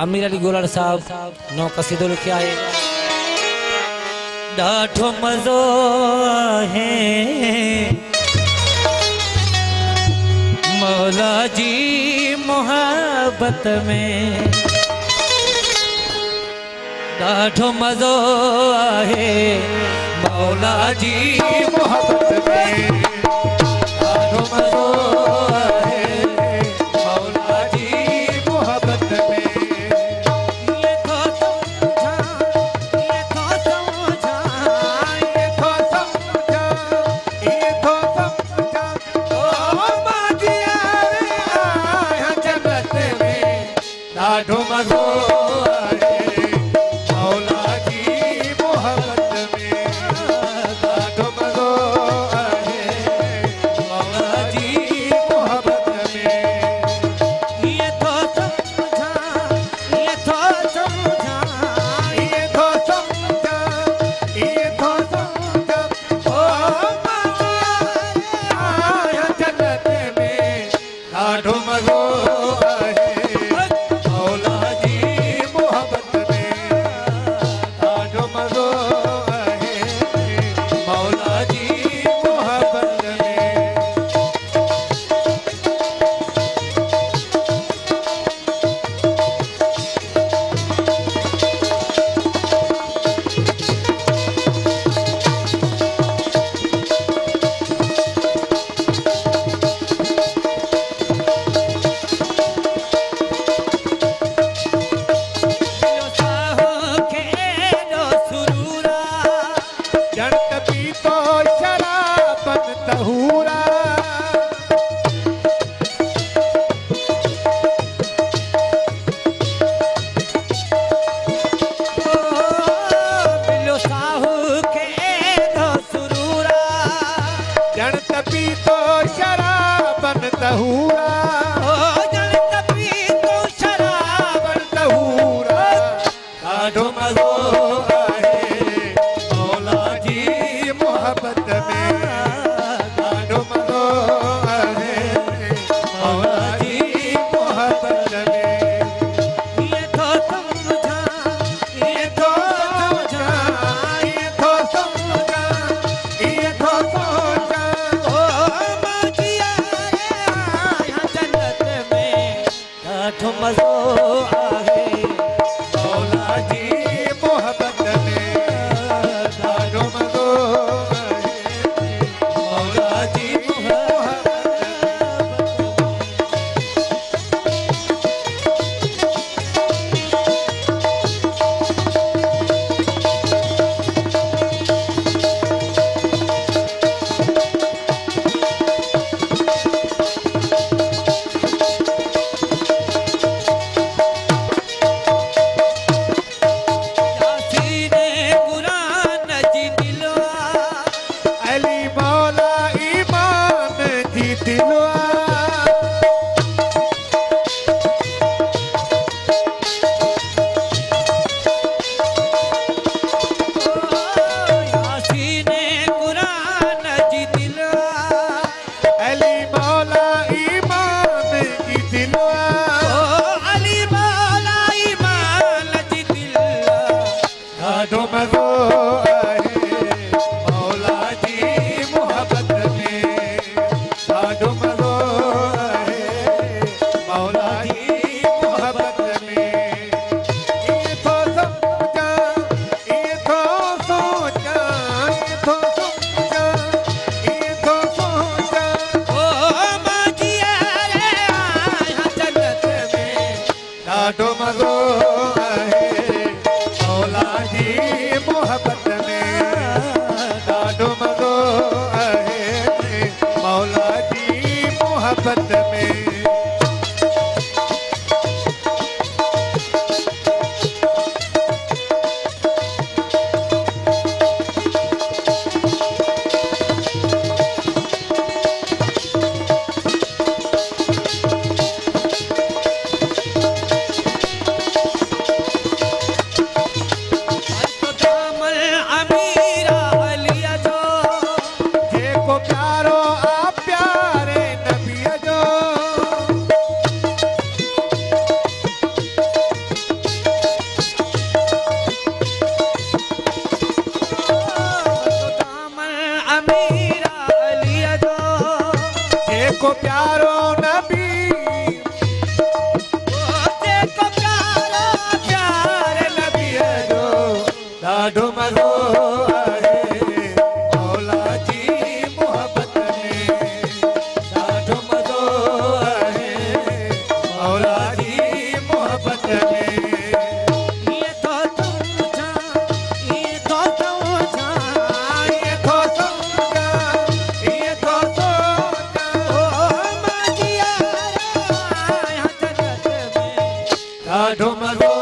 आमिर अली गोलार साहब नौ कसीदो लिखिया है। ॾाढो मज़ो है मौला जी मोहब्बत में, ॾाढो मज़ो है मौला जी मोहब्बत में, ॾाढो मज़ो जेको प्यारो नबी जेको प्यारो प्यार नबीअ जो ॾाढो मज़ो आहे मौला जी मोहबत में ॾाढो मज़ो आहे मौला जी मोहबत में ईअं थो सम्झां ईअं थो सम्झां ईअं थो सम्झां ईअं थो सोचां मां जियारा आहियां जगत में ॾाढो मज़ो